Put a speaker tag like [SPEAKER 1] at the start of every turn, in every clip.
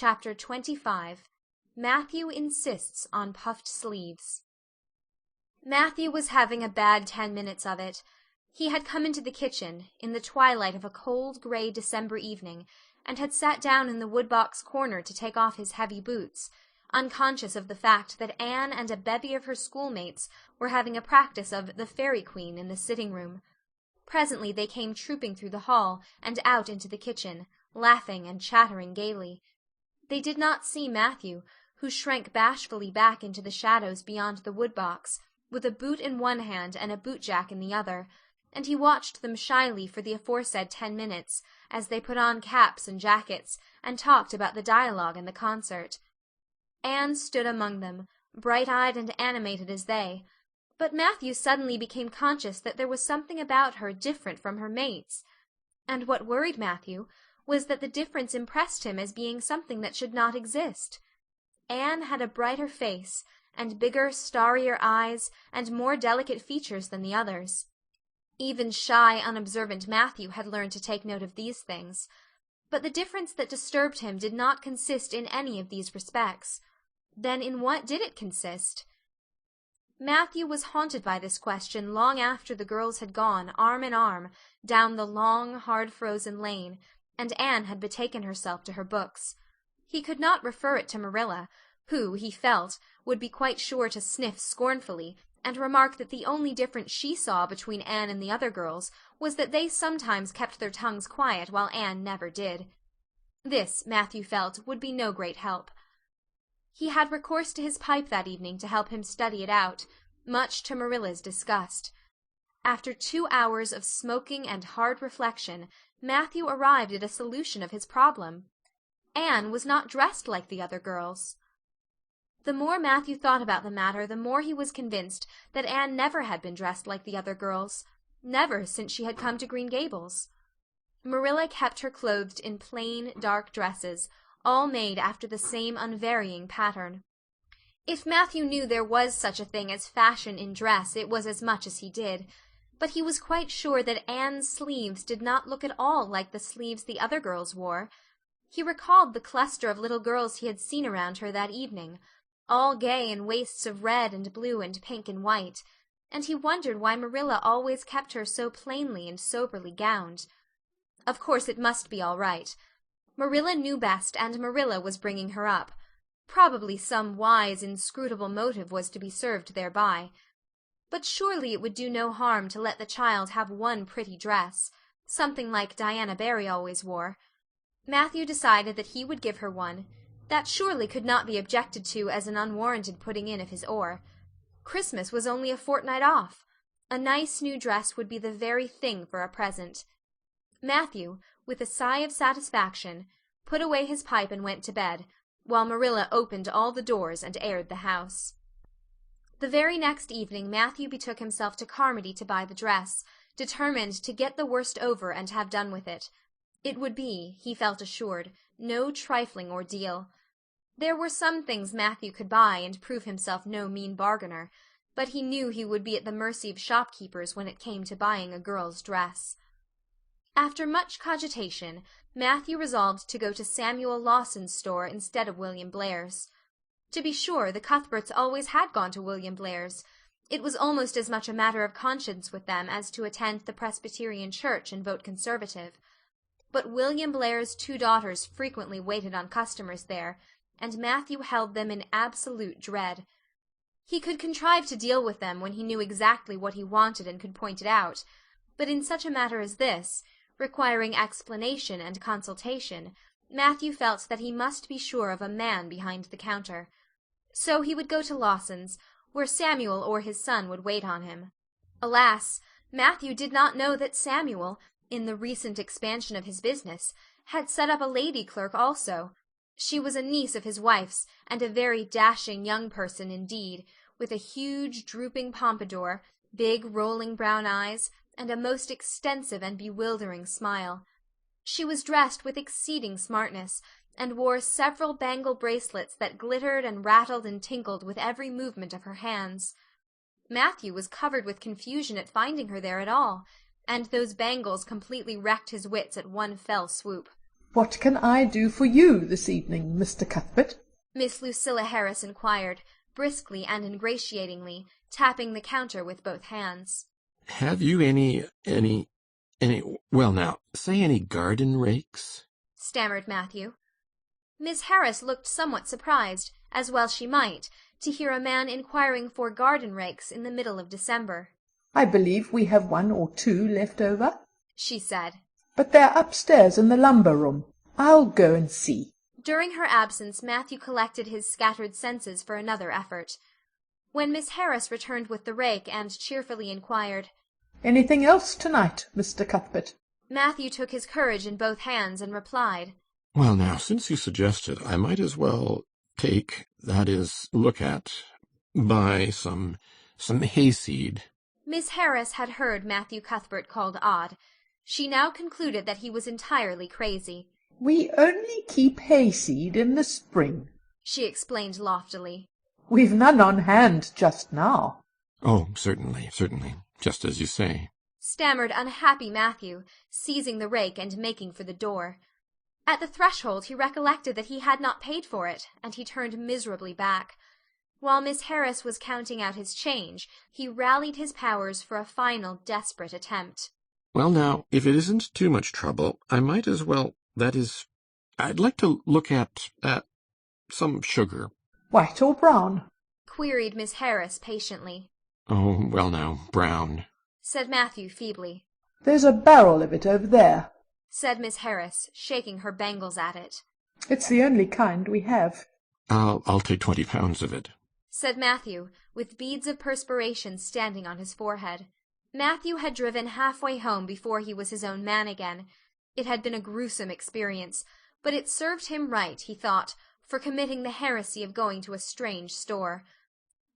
[SPEAKER 1] Chapter 25. Matthew insists on puffed sleeves. Matthew was having a bad 10 minutes of it. He had come into the kitchen, in the twilight of a cold, grey December evening, and had sat down in the woodbox corner to take off his heavy boots, unconscious of the fact that Anne and a bevy of her schoolmates were having a practice of the Fairy Queen in the sitting-room. Presently they came trooping through the hall and out into the kitchen, laughing and chattering gaily. They did not see Matthew, who shrank bashfully back into the shadows beyond the woodbox, with a boot in one hand and a boot-jack in the other, and he watched them shyly for the aforesaid 10 minutes, as they put on caps and jackets, and talked about the dialogue and the concert. Anne stood among them, bright-eyed and animated as they, but Matthew suddenly became conscious that there was something about her different from her mates, and what worried Matthew was that the difference impressed him as being something that should not exist. Anne had a brighter face, and bigger, starrier eyes, and more delicate features than the others. Even shy, unobservant Matthew had learned to take note of these things. But the difference that disturbed him did not consist in any of these respects. Then in what did it consist? Matthew was haunted by this question long after the girls had gone, arm in arm, down the long, hard-frozen lane, and Anne had betaken herself to her books. He could not refer it to Marilla, who, he felt, would be quite sure to sniff scornfully, and remark that the only difference she saw between Anne and the other girls was that they sometimes kept their tongues quiet while Anne never did. This, Matthew felt, would be no great help. He had recourse to his pipe that evening to help him study it out, much to Marilla's disgust. After 2 hours of smoking and hard reflection, Matthew arrived at a solution of his problem. Anne was not dressed like the other girls. The more Matthew thought about the matter, the more he was convinced that Anne never had been dressed like the other girls, never since she had come to Green Gables. Marilla kept her clothed in plain, dark dresses, all made after the same unvarying pattern. If Matthew knew there was such a thing as fashion in dress, it was as much as he did, but he was quite sure that Anne's sleeves did not look at all like the sleeves the other girls wore. He recalled the cluster of little girls he had seen around her that evening, all gay in waists of red and blue and pink and white, and he wondered why Marilla always kept her so plainly and soberly gowned. Of course it must be all right. Marilla knew best, and Marilla was bringing her up. Probably some wise, inscrutable motive was to be served thereby. But surely it would do no harm to let the child have one pretty dress, something like Diana Barry always wore. Matthew decided that he would give her one. That surely could not be objected to as an unwarranted putting in of his oar. Christmas was only a fortnight off. A nice new dress would be the very thing for a present. Matthew, with a sigh of satisfaction, put away his pipe and went to bed, while Marilla opened all the doors and aired the house. The very next evening Matthew betook himself to Carmody to buy the dress, determined to get the worst over and have done with it. It would be, he felt assured, no trifling ordeal. There were some things Matthew could buy and prove himself no mean bargainer, but he knew he would be at the mercy of shopkeepers when it came to buying a girl's dress. After much cogitation, Matthew resolved to go to Samuel Lawson's store instead of William Blair's. To be sure, the Cuthberts always had gone to William Blair's. It was almost as much a matter of conscience with them as to attend the Presbyterian church and vote Conservative. But William Blair's 2 daughters frequently waited on customers there, and Matthew held them in absolute dread. He could contrive to deal with them when he knew exactly what he wanted and could point it out, but in such a matter as this, requiring explanation and consultation, Matthew felt that he must be sure of a man behind the counter. So he would go to Lawson's, where Samuel or his son would wait on him. Alas, Matthew did not know that Samuel, in the recent expansion of his business, had set up a lady clerk also. She was a niece of his wife's, and a very dashing young person indeed, with a huge drooping pompadour, big rolling brown eyes, and a most extensive and bewildering smile. She was dressed with exceeding smartness, and wore several bangle bracelets that glittered and rattled and tinkled with every movement of her hands. Matthew was covered with confusion at finding her there at all, and those bangles completely wrecked his wits at one fell swoop.
[SPEAKER 2] "What can I do for you this evening, Mr. Cuthbert?"
[SPEAKER 1] Miss Lucilla Harris inquired, briskly and ingratiatingly, tapping the counter with both hands.
[SPEAKER 3] "Have you well now, say any garden rakes?"
[SPEAKER 1] stammered Matthew. Miss Harris looked somewhat surprised, as well she might, to hear a man inquiring for garden rakes in the middle of December.
[SPEAKER 2] "I believe we have 1 or 2 left over,"
[SPEAKER 1] she said.
[SPEAKER 2] "but they're upstairs in the lumber room. I'll go and see."
[SPEAKER 1] During her absence Matthew collected his scattered senses for another effort. When Miss Harris returned with the rake and cheerfully inquired,
[SPEAKER 2] "Anything else tonight, Mr. Cuthbert?"
[SPEAKER 1] Matthew took his courage in both hands and replied,
[SPEAKER 3] "Well now, since you suggest it, I might as well buy some hayseed."
[SPEAKER 1] Miss Harris had heard Matthew Cuthbert called odd. She now concluded that he was entirely crazy.
[SPEAKER 2] "We only keep hayseed in the spring,"
[SPEAKER 1] she explained loftily.
[SPEAKER 2] "We've none on hand just now."
[SPEAKER 3] "Oh, certainly, just as you say,"
[SPEAKER 1] stammered unhappy Matthew, seizing the rake and making for the door. At the threshold he recollected that he had not paid for it, and he turned miserably back. While Miss Harris was counting out his change, he rallied his powers for a final desperate attempt.
[SPEAKER 3] "Well now, if it isn't too much trouble, I might as well, I'd like to look at some sugar."
[SPEAKER 2] "White or brown?"
[SPEAKER 1] queried Miss Harris patiently.
[SPEAKER 3] "Oh, well now, brown,"
[SPEAKER 1] said Matthew feebly.
[SPEAKER 2] "There's a barrel of it over there,"
[SPEAKER 1] said Miss Harris, shaking her bangles at it.
[SPEAKER 2] "It's the only kind we have."
[SPEAKER 3] I'll take 20 pounds of it,"
[SPEAKER 1] said Matthew, with beads of perspiration standing on his forehead. Matthew had driven halfway home before he was his own man again. It had been a gruesome experience, but it served him right, he thought, for committing the heresy of going to a strange store.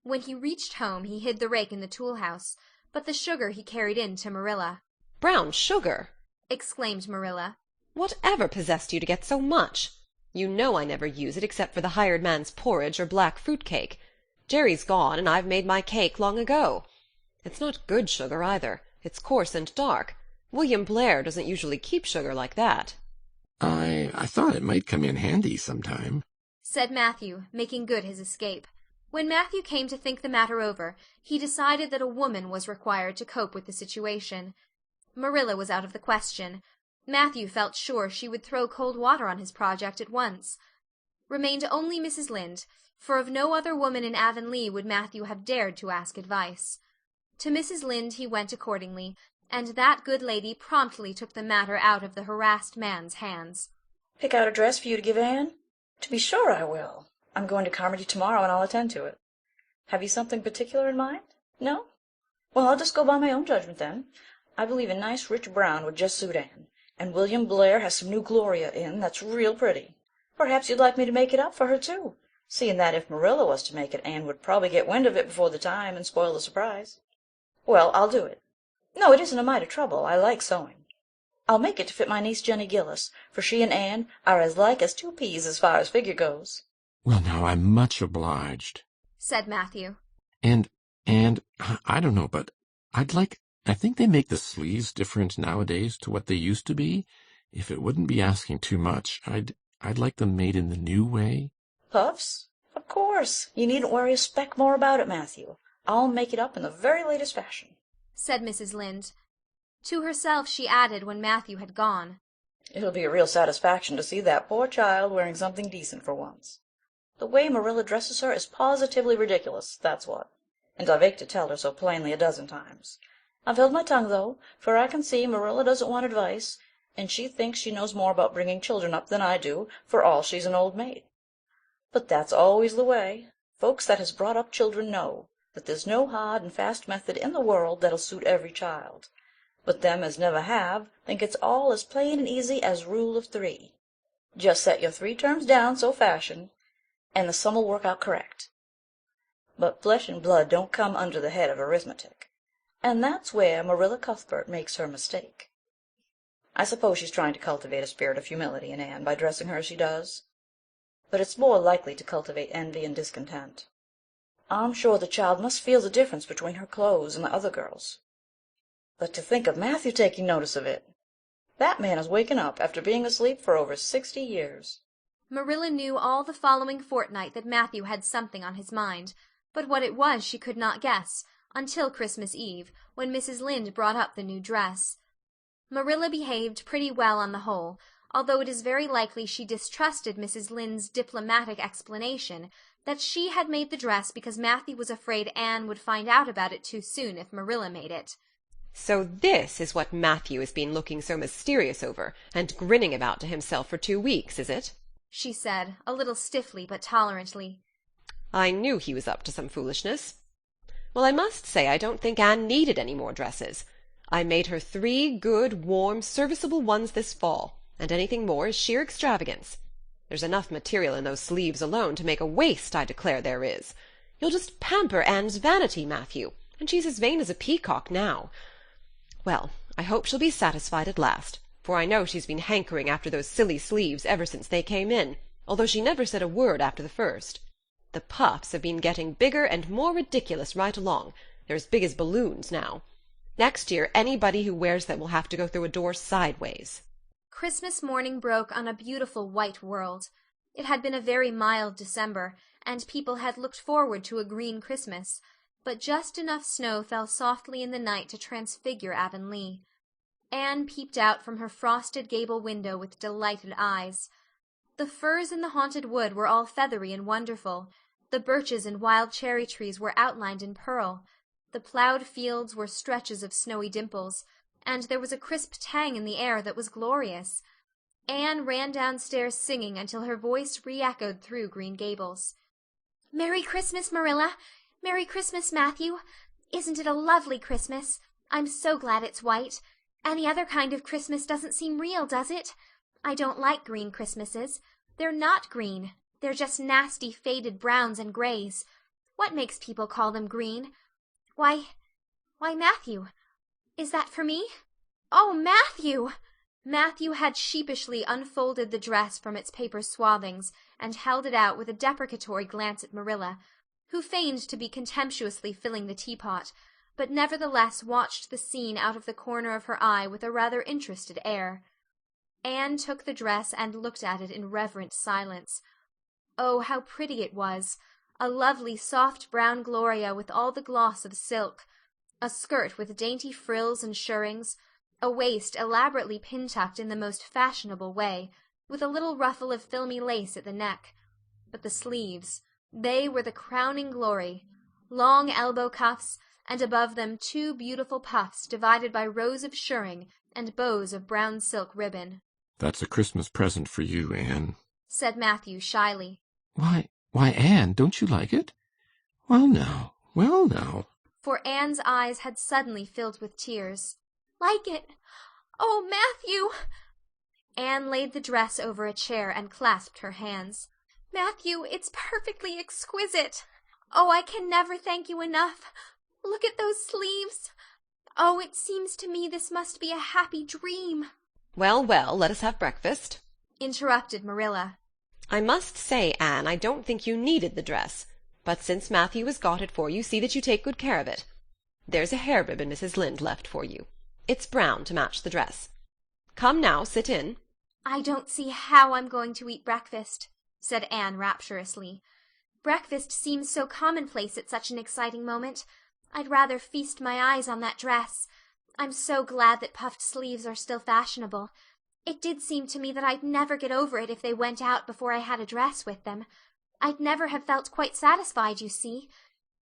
[SPEAKER 1] When he reached home he hid the rake in the tool-house, but the sugar he carried in to Marilla.
[SPEAKER 4] "Brown sugar!"
[SPEAKER 1] exclaimed Marilla.
[SPEAKER 4] "Whatever possessed you to get so much? You know I never use it except for the hired man's porridge or black fruit cake. Jerry's gone, and I've made my cake long ago. It's not good sugar, either. It's coarse and dark. William Blair doesn't usually keep sugar like that."
[SPEAKER 3] I thought it might come in handy sometime,"
[SPEAKER 1] said Matthew, making good his escape. When Matthew came to think the matter over, he decided that a woman was required to cope with the situation. Marilla was out of the question. Matthew felt sure she would throw cold water on his project at once. Remained only Mrs. Lynde, for of no other woman in Avonlea would Matthew have dared to ask advice. To Mrs. Lynde he went accordingly, and that good lady promptly took the matter out of the harassed man's hands.
[SPEAKER 5] "Pick out a dress for you to give Anne?" "To be sure I will. I'm going to Carmody tomorrow, and I'll attend to it." "Have you something particular in mind? No? Well, I'll just go by my own judgment, then. I believe a nice rich brown would just suit Anne, and William Blair has some new Gloria in that's real pretty. Perhaps you'd like me to make it up for her, too, seeing that if Marilla was to make it, Anne would probably get wind of it before the time and spoil the surprise." "Well, I'll do it. No, it isn't a mite of trouble. I like sewing. I'll make it to fit my niece Jenny Gillis, for she and Anne are as like as 2 peas as far as figure goes."
[SPEAKER 3] "Well now, I'm much obliged,"
[SPEAKER 1] said Matthew.
[SPEAKER 3] And I don't know, but I think they make the sleeves different nowadays to what they used to be. If it wouldn't be asking too much, I'd like them made in the new way."
[SPEAKER 5] "Puffs? Of course. You needn't worry a speck more about it, Matthew. I'll make it up in the very latest fashion,"
[SPEAKER 1] said Mrs. Lynde. To herself she added when Matthew had gone,
[SPEAKER 5] "It'll be a real satisfaction to see that poor child wearing something decent for once. The way Marilla dresses her is positively ridiculous, that's what. And I've ached to tell her so plainly a dozen times. I've held my tongue, though, for I can see Marilla doesn't want advice, and she thinks she knows more about bringing children up than I do, for all she's an old maid. But that's always the way. Folks that has brought up children know that there's no hard and fast method in the world that'll suit every child. But them as never have think it's all as plain and easy as Rule of 3. Just set your 3 terms down so fashion, and the sum'll work out correct. But flesh and blood don't come under the head of arithmetic, and that's where Marilla Cuthbert makes her mistake. I suppose she's trying to cultivate a spirit of humility in Anne by dressing her as she does, but it's more likely to cultivate envy and discontent. I'm sure the child must feel the difference between her clothes and the other girls. But to think of Matthew taking notice of it! That man is waking up after being asleep for over 60 years.
[SPEAKER 1] Marilla knew all the following fortnight that Matthew had something on his mind, but what it was she could not guess, until Christmas Eve, when Mrs. Lynde brought up the new dress. Marilla behaved pretty well on the whole, although it is very likely she distrusted Mrs. Lynde's diplomatic explanation that she had made the dress because Matthew was afraid Anne would find out about it too soon if Marilla made it.
[SPEAKER 4] So this is what Matthew has been looking so mysterious over, and grinning about to himself for 2 weeks, is it?
[SPEAKER 1] She said, a little stiffly but tolerantly.
[SPEAKER 4] I knew he was up to some foolishness. Well, I must say I don't think Anne needed any more dresses. I made her 3 good, warm, serviceable ones this fall, and anything more is sheer extravagance. There's enough material in those sleeves alone to make a waist, I declare there is. You'll just pamper Anne's vanity, Matthew, and she's as vain as a peacock now. Well, I hope she'll be satisfied at last, for I know she's been hankering after those silly sleeves ever since they came in, although she never said a word after the first. The puffs have been getting bigger and more ridiculous right along. They're as big as balloons now. Next year anybody who wears them will have to go through a door sideways.
[SPEAKER 1] Christmas morning broke on a beautiful white world. It had been a very mild December, and people had looked forward to a green Christmas, but just enough snow fell softly in the night to transfigure Avonlea. Anne peeped out from her frosted gable window with delighted eyes. The firs in the haunted wood were all feathery and wonderful. The birches and wild cherry trees were outlined in pearl. The ploughed fields were stretches of snowy dimples, and there was a crisp tang in the air that was glorious. Anne ran downstairs singing until her voice re-echoed through Green Gables. "Merry Christmas, Marilla! Merry Christmas, Matthew! Isn't it a lovely Christmas? I'm so glad it's white. Any other kind of Christmas doesn't seem real, does it? I don't like green Christmases. They're not green. They're just nasty faded browns and grays. What makes people call them green? Why, Matthew, is that for me? Oh, Matthew!" Matthew had sheepishly unfolded the dress from its paper swathings and held it out with a deprecatory glance at Marilla, who feigned to be contemptuously filling the teapot, but nevertheless watched the scene out of the corner of her eye with a rather interested air. Anne took the dress and looked at it in reverent silence. Oh, how pretty it was! A lovely soft brown gloria with all the gloss of silk, a skirt with dainty frills and shirrings, a waist elaborately pin-tucked in the most fashionable way, with a little ruffle of filmy lace at the neck. But the sleeves, they were the crowning glory, long elbow cuffs, and above them 2 beautiful puffs divided by rows of shirring and bows of brown silk ribbon.
[SPEAKER 3] "That's a Christmas present for you, Anne,"
[SPEAKER 1] said Matthew shyly.
[SPEAKER 3] Why, Anne, don't you like it? Well, now.
[SPEAKER 1] For Anne's eyes had suddenly filled with tears. "Like it? Oh, Matthew!" Anne laid the dress over a chair and clasped her hands. "Matthew, it's perfectly exquisite. Oh, I can never thank you enough. Look at those sleeves. Oh, it seems to me this must be a happy dream."
[SPEAKER 4] Well, let us have breakfast,"
[SPEAKER 1] interrupted Marilla.
[SPEAKER 4] "I must say, Anne, I don't think you needed the dress, but since Matthew has got it for you, see that you take good care of it. There's a hair ribbon Mrs. Lynde left for you. It's brown to match the dress. Come now, sit in."
[SPEAKER 1] "I don't see how I'm going to eat breakfast," said Anne rapturously. "Breakfast seems so commonplace at such an exciting moment. I'd rather feast my eyes on that dress. I'm so glad that puffed sleeves are still fashionable. It did seem to me that I'd never get over it if they went out before I had a dress with them. I'd never have felt quite satisfied, you see.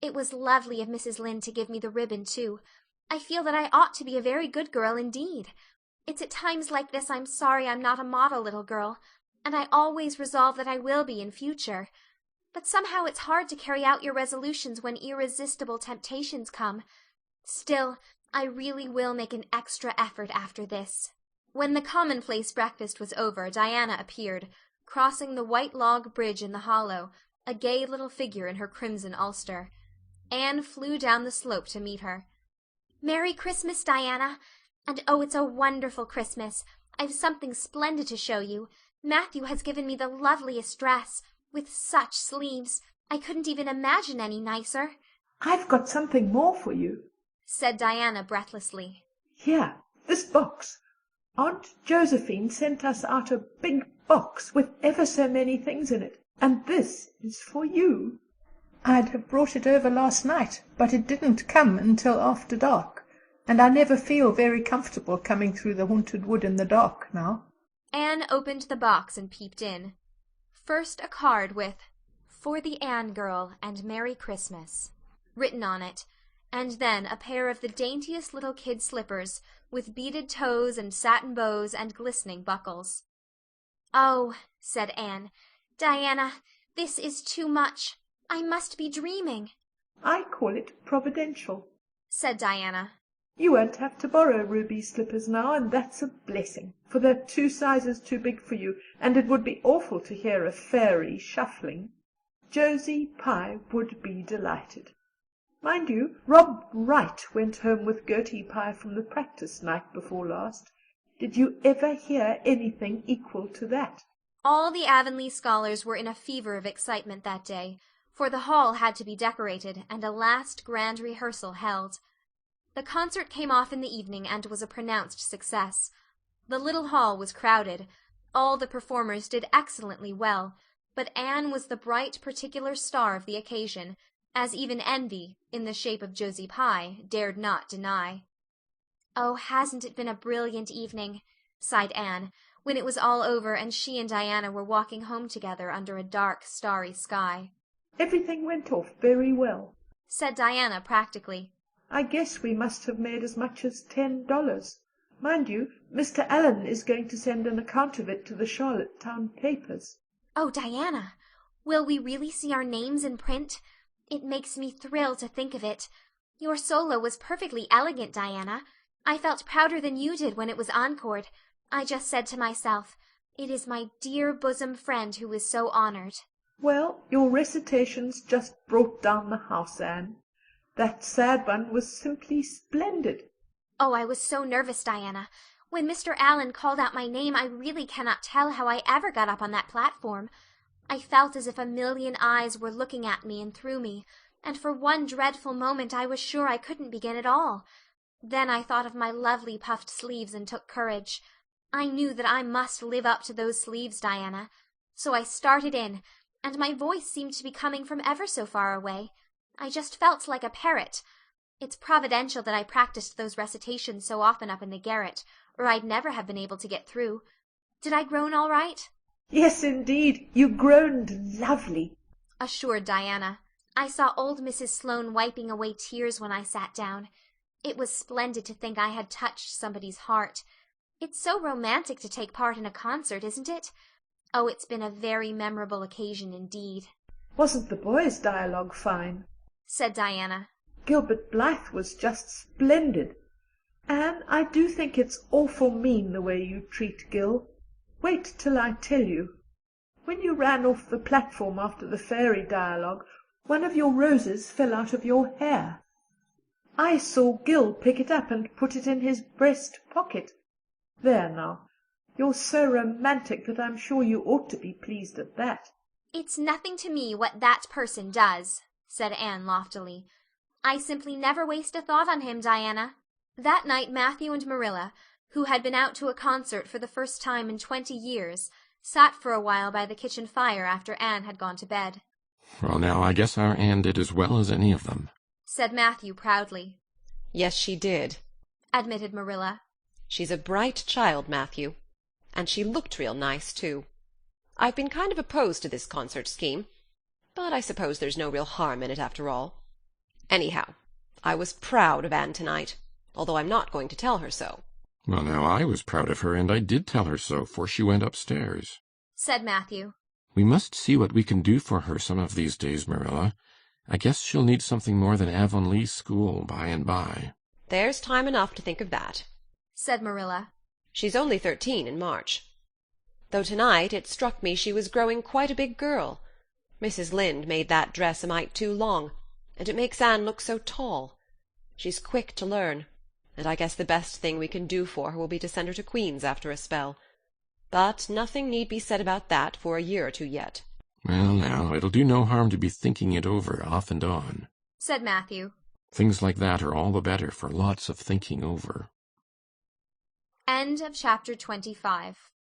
[SPEAKER 1] It was lovely of Mrs. Lynde to give me the ribbon, too. I feel that I ought to be a very good girl indeed. It's at times like this I'm sorry I'm not a model little girl, and I always resolve that I will be in future. But somehow it's hard to carry out your resolutions when irresistible temptations come. Still, I really will make an extra effort after this." When the commonplace breakfast was over, Diana appeared, crossing the white log bridge in the hollow, a gay little figure in her crimson ulster. Anne flew down the slope to meet her. "Merry Christmas, Diana! And oh, it's a wonderful Christmas. I've something splendid to show you. Matthew has given me the loveliest dress, with such sleeves. I couldn't even imagine any nicer,"
[SPEAKER 2] "I've got something more for you,"
[SPEAKER 1] said Diana breathlessly.
[SPEAKER 2] "Here, this box. Aunt Josephine sent us out a big box with ever so many things in it, and this is for you. I'd have brought it over last night, but it didn't come until after dark, and I never feel very comfortable coming through the haunted wood in the dark now."
[SPEAKER 1] Anne opened the box and peeped in. First a card with "For the Anne girl and Merry Christmas" written on it, and then a pair of the daintiest little kid slippers, with beaded toes and satin bows and glistening buckles. "Oh," said Anne, "Diana, this is too much. I must be dreaming."
[SPEAKER 2] "I call it providential,"
[SPEAKER 1] said Diana.
[SPEAKER 2] "You won't have to borrow Ruby's slippers now, and that's a blessing, for they're 2 sizes too big for you, and it would be awful to hear a fairy shuffling. Josie Pye would be delighted. Mind you, Rob Wright went home with Gertie Pye from the practice night before last. Did you ever hear anything equal to that?"
[SPEAKER 1] All the Avonlea scholars were in a fever of excitement that day, for the hall had to be decorated and a last grand rehearsal held. The concert came off in the evening and was a pronounced success. The little hall was crowded. All the performers did excellently well, but Anne was the bright particular star of the occasion, as even envy, in the shape of Josie Pye, dared not deny. "Oh, hasn't it been a brilliant evening?" sighed Anne, when it was all over and she and Diana were walking home together under a dark, starry sky.
[SPEAKER 2] "Everything went off very well,"
[SPEAKER 1] said Diana practically.
[SPEAKER 2] "I guess we must have made as much as $10. Mind you, Mr. Allen is going to send an account of it to the Charlottetown papers."
[SPEAKER 1] "Oh, Diana, will we really see our names in print? It makes me thrill to think of it. Your solo was perfectly elegant, Diana. I felt prouder than you did when it was encored. I just said to myself, 'It is my dear bosom friend who is so honored.'"
[SPEAKER 2] "Well, your recitations just brought down the house, Anne. That sad one was simply splendid."
[SPEAKER 1] "Oh, I was so nervous, Diana. When Mr. Allen called out my name, I really cannot tell how I ever got up on that platform. I felt as if a million eyes were looking at me and through me, and for one dreadful moment I was sure I couldn't begin at all. Then I thought of my lovely puffed sleeves and took courage. I knew that I must live up to those sleeves, Diana. So I started in, and my voice seemed to be coming from ever so far away. I just felt like a parrot. It's providential that I practiced those recitations so often up in the garret, or I'd never have been able to get through. Did I groan all right?"
[SPEAKER 2] "Yes, indeed, you groaned lovely,"
[SPEAKER 1] assured Diana. "I saw old Mrs. Sloane wiping away tears when I sat down. It was splendid to think I had touched somebody's heart. It's so romantic to take part in a concert, isn't it? Oh, it's been a very memorable occasion indeed."
[SPEAKER 2] "Wasn't the boys' dialogue fine?"
[SPEAKER 1] said Diana.
[SPEAKER 2] "Gilbert Blythe was just splendid. Anne, I do think it's awful mean the way you treat Gil. Wait till I tell you. When you ran off the platform after the fairy dialogue, one of your roses fell out of your hair. I saw Gil pick it up and put it in his breast pocket. There now, you're so romantic that I'm sure you ought to be pleased at that."
[SPEAKER 1] "It's nothing to me what that person does," said Anne loftily. "I simply never waste a thought on him, Diana." That night Matthew and Marilla, who had been out to a concert for the first time in 20 years, sat for a while by the kitchen fire after Anne had gone to bed.
[SPEAKER 3] "Well, now, I guess our Anne did as well as any of them,"
[SPEAKER 1] said Matthew proudly.
[SPEAKER 4] Yes, she did,
[SPEAKER 1] admitted Marilla.
[SPEAKER 4] "She's a bright child, Matthew. And she looked real nice, too. I've been kind of opposed to this concert scheme, but I suppose there's no real harm in it after all. Anyhow, I was proud of Anne tonight, although I'm not going to tell her so."
[SPEAKER 3] "Well, now, I was proud of her, and I did tell her so, for she went upstairs,"
[SPEAKER 1] said Matthew.
[SPEAKER 3] "We must see what we can do for her some of these days, Marilla. I guess she'll need something more than Avonlea school by and by."
[SPEAKER 4] "There's time enough to think of that,"
[SPEAKER 1] said Marilla.
[SPEAKER 4] "She's only 13 in March. Though tonight it struck me she was growing quite a big girl. Mrs. Lynde made that dress a mite too long, and it makes Anne look so tall. She's quick to learn, and I guess the best thing we can do for her will be to send her to Queen's after a spell. But nothing need be said about that for a year or two yet."
[SPEAKER 3] "Well, now, it'll do no harm to be thinking it over off and on,"
[SPEAKER 1] said Matthew.
[SPEAKER 3] "Things like that are all the better for lots of thinking over."
[SPEAKER 1] End of chapter 25.